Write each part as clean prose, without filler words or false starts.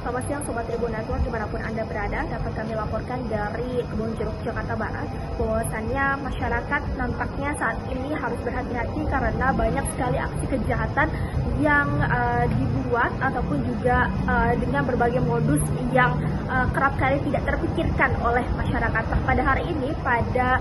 Selamat siang Sobat Tribun Network dimanapun Anda berada. Dapat kami laporkan dari Kebun Jeruk, Jakarta Barat bahwasannya masyarakat nampaknya saat ini harus berhati-hati karena banyak sekali aksi kejahatan yang dibuat ataupun juga dengan berbagai modus yang kerap kali tidak terpikirkan oleh masyarakat. Pada hari ini, pada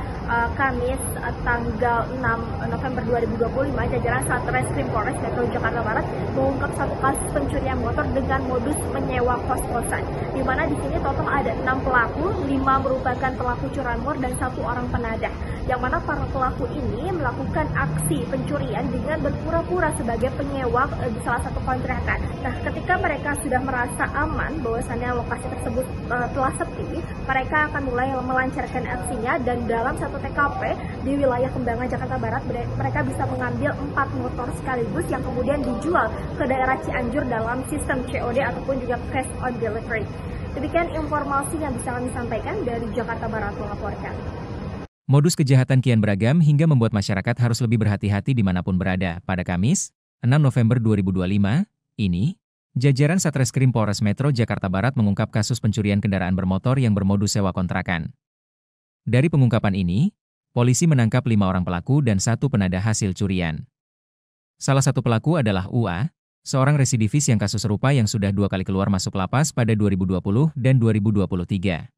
Kamis tanggal 6 November 2025, jajaran Satreskrim Polres Metro Jakarta Barat mengungkap satu kasus pencurian motor dengan modus menyewa kos-kosan, di mana di sini total ada 6 pelaku, 5 merupakan pelaku curanmor dan 1 orang penadah. Yang mana para pelaku ini melakukan aksi pencurian dengan berpura-pura sebagai penyewa di salah satu kontrakan. Nah, ketika mereka sudah merasa aman bahwasannya lokasi tersebut telah sepi, mereka akan mulai melancarkan aksinya, dan dalam satu TKP di wilayah Kembangan, Jakarta Barat, mereka bisa mengambil 4 motor sekaligus yang kemudian dijual ke daerah Cianjur dalam sistem COD ataupun juga cash on delivery. Demikian informasi yang bisa kami sampaikan dari Jakarta Barat melaporkan. Modus kejahatan kian beragam hingga membuat masyarakat harus lebih berhati-hati dimanapun berada. Pada Kamis, 6 November 2025, ini, jajaran Satreskrim Polres Metro Jakarta Barat mengungkap kasus pencurian kendaraan bermotor yang bermodus sewa kontrakan. Dari pengungkapan ini, polisi menangkap 5 orang pelaku dan 1 penadah hasil curian. Salah satu pelaku adalah UA, seorang residivis yang kasus serupa yang sudah 2 kali keluar masuk lapas pada 2020 dan 2023.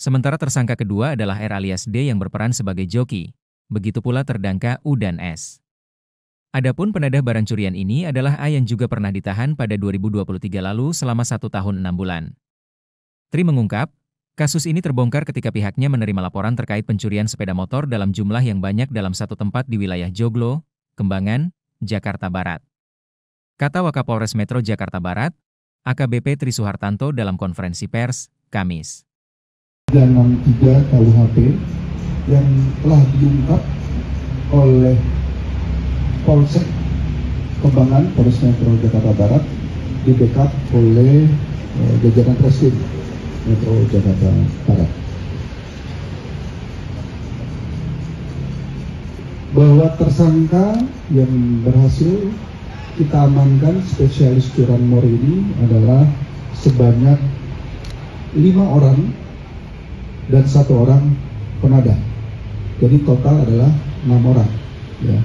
Sementara tersangka kedua adalah R alias D yang berperan sebagai joki, begitu pula terdangka U dan S. Adapun penadah barang curian ini adalah A yang juga pernah ditahan pada 2023 lalu selama 1 tahun 6 bulan. Tri mengungkap, kasus ini terbongkar ketika pihaknya menerima laporan terkait pencurian sepeda motor dalam jumlah yang banyak dalam satu tempat di wilayah Joglo, Kembangan, Jakarta Barat. Kata Wakapolres Metro Jakarta Barat, AKBP Tri Suhartanto dalam konferensi pers, Kamis. 63 KUHP yang telah diungkap oleh Polsek Kembangan, Polres Metro Jakarta Barat, di backup oleh jajaran Reskrim Metro Jakarta Barat. Bahwa tersangka yang berhasil kita amankan spesialis curanmor ini adalah sebanyak 5 orang dan 1 orang penadah. Jadi total adalah 6 orang. Ya.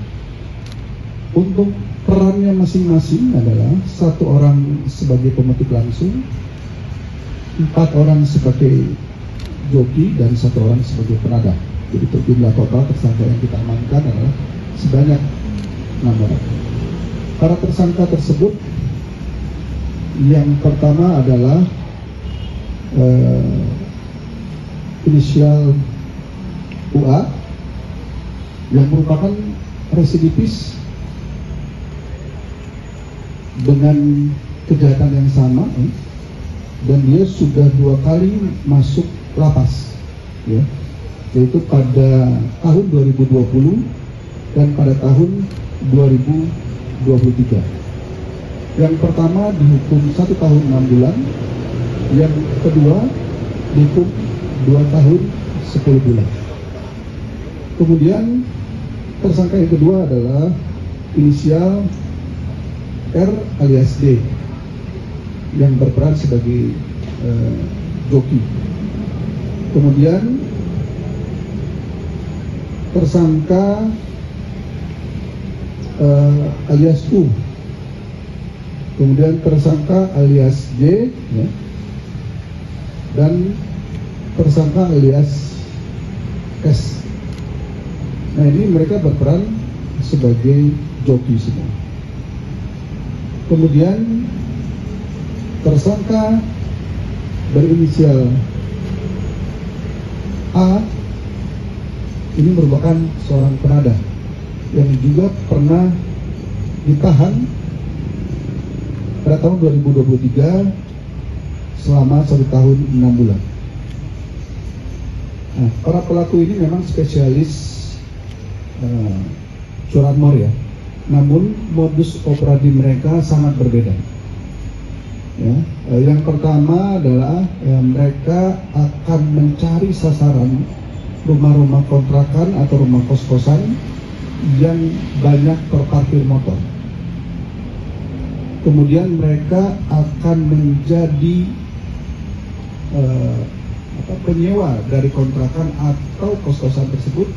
Untuk perannya masing-masing adalah 1 orang sebagai pemetik langsung, 4 orang sebagai joki, dan 1 orang sebagai penadah. Jadi jumlah total tersangka yang kita amankan adalah sebanyak 6 orang. Para tersangka tersebut, yang pertama adalah inisial UA yang merupakan residivis dengan kejahatan yang sama, dan dia sudah 2 kali masuk lapas, ya, yaitu pada tahun 2020 dan pada tahun 2023. Yang pertama dihukum 1 tahun 6 bulan, yang kedua dihukum 2 tahun 10 bulan. Kemudian tersangka yang kedua adalah inisial R alias D yang berperan sebagai joki. Kemudian tersangka alias U, kemudian tersangka alias J, ya, dan tersangka alias S. Nah, ini mereka berperan sebagai joki semua. Kemudian tersangka berinisial A ini merupakan seorang penadah yang juga pernah ditahan pada tahun 2023 selama 1 tahun 6 bulan. Nah, para pelaku ini memang spesialis curanmor, ya. Namun modus operandi mereka sangat berbeda. Ya, yang pertama adalah mereka akan mencari sasaran rumah-rumah kontrakan atau rumah kos-kosan yang banyak terparkir motor. kemudian mereka akan menjadi penyewa dari kontrakan atau kos-kosan tersebut,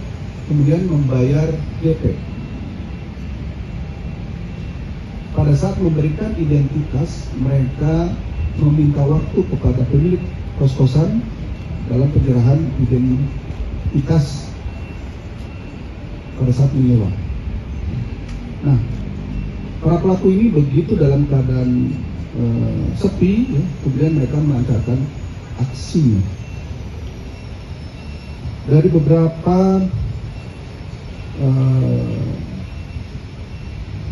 kemudian membayar DP. Pada saat memberikan identitas, mereka meminta waktu kepada pemilik kos-kosan dalam penyerahan identitas pada saat menyewa. Nah, para pelaku ini begitu dalam keadaan sepi, ya, kemudian mereka melancarkan aksinya. Dari beberapa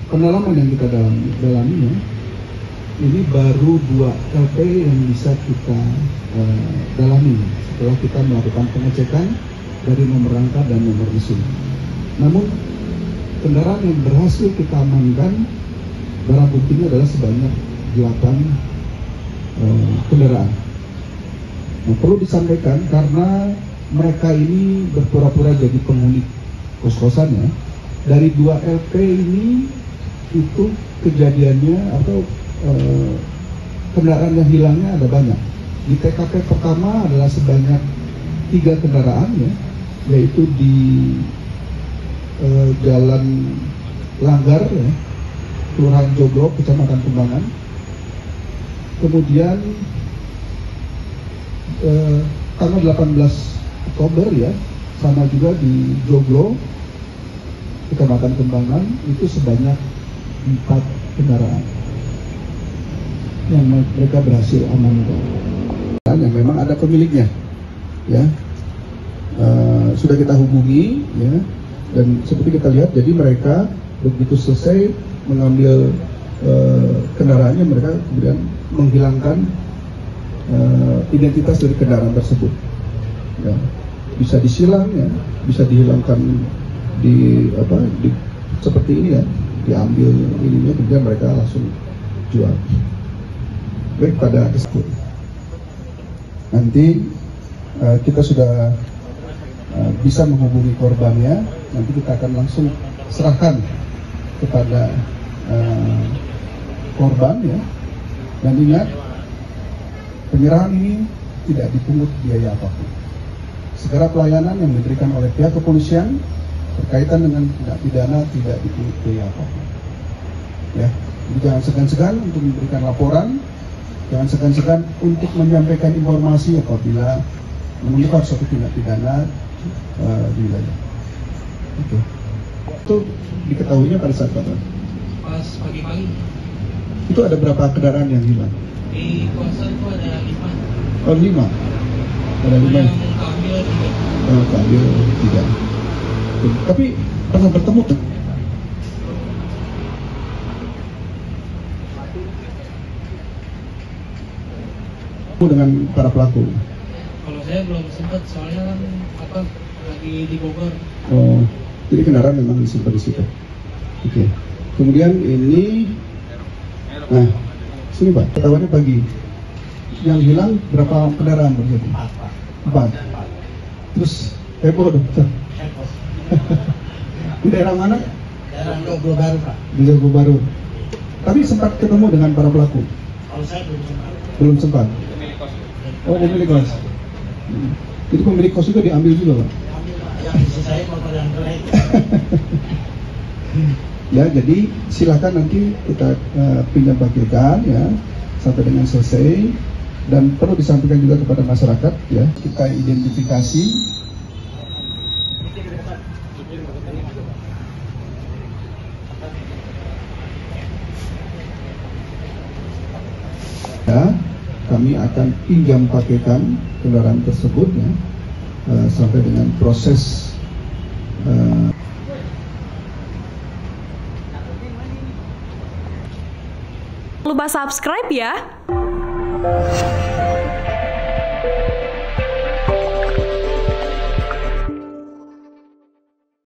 pendalaman yang kita dalami, ya, ini baru 2 LP yang bisa kita dalami setelah kita melakukan pengecekan dari nomor rangka dan nomor mesin. Namun kendaraan yang berhasil kita amankan, barang buktinya adalah sebanyak 8 kendaraan. Nah, perlu disampaikan karena mereka ini berpura-pura jadi penghuni kos-kosan, ya. Dari 2 LP ini itu kejadiannya atau kendaraan yang hilangnya ada banyak. Di TKP pertama adalah sebanyak 3 kendaraan, ya, yaitu di Jalan Langgar, ya, Kelurahan Joglo, Kecamatan Kembangan. Kemudian tanggal 18 Oktober, ya, sama juga di Joglo, Kecamatan Kembangan, itu sebanyak 4 kendaraan yang mereka berhasil amankan. Yang memang ada pemiliknya, ya, sudah kita hubungi, ya, dan seperti kita lihat, jadi mereka begitu selesai mengambil kendaraannya, mereka kemudian menghilangkan identitas dari kendaraan tersebut, ya. Bisa disilang, ya, bisa dihilangkan di seperti ini, ya, diambil ininya, kemudian mereka langsung jual. Baik, pada tersebut nanti kita sudah bisa menghubungi korbannya, nanti kita akan langsung serahkan kepada korban, ya. Dan ingat, penyerahan ini tidak dipungut biaya apapun. Segala pelayanan yang diberikan oleh pihak kepolisian berkaitan dengan tindak pidana tidak dipungut biaya apapun, ya. Jadi jangan segan-segan untuk memberikan laporan, jangan segan-segan untuk menyampaikan informasi apabila menemukan suatu tindak pidana di wilayah. Oke. Itu diketahuinya pada saat kapan? Pas pagi-pagi. Itu ada berapa kendaraan yang hilang? Di kosan itu ada 5. Oh, 5. Ada 5. Yang ambil 3. Oh, ambil 3. Tapi pernah bertemu kan? Dengan para pelaku. Kalau saya belum sempat, soalnya kan lagi di Bogor. Oh, jadi kendaraan memang disimpan di situ. Oke. Kemudian ini, nah, sini Pak, ketahuannya pagi. Yang hilang berapa kendaraan berarti? 4. Terus heboh dokter. Di daerah mana? Daerah Joglo Baru, Pak. Di Joglo Baru. Tapi sempat ketemu dengan para pelaku? Kalau saya belum sempat. Belum sempat. Oh, pemilik kos. Jadi pemilik kos juga diambil juga, Pak? Ambil, Pak. Yang diselesaikan motor yang keren. Ya, jadi silakan nanti kita pinjam pakaikan, ya, sampai dengan selesai. Dan perlu disampaikan juga kepada masyarakat, ya, kita identifikasi. Ya, kami akan pinjam pakaikan kendaraan tersebut, ya, sampai dengan proses Lupa subscribe ya.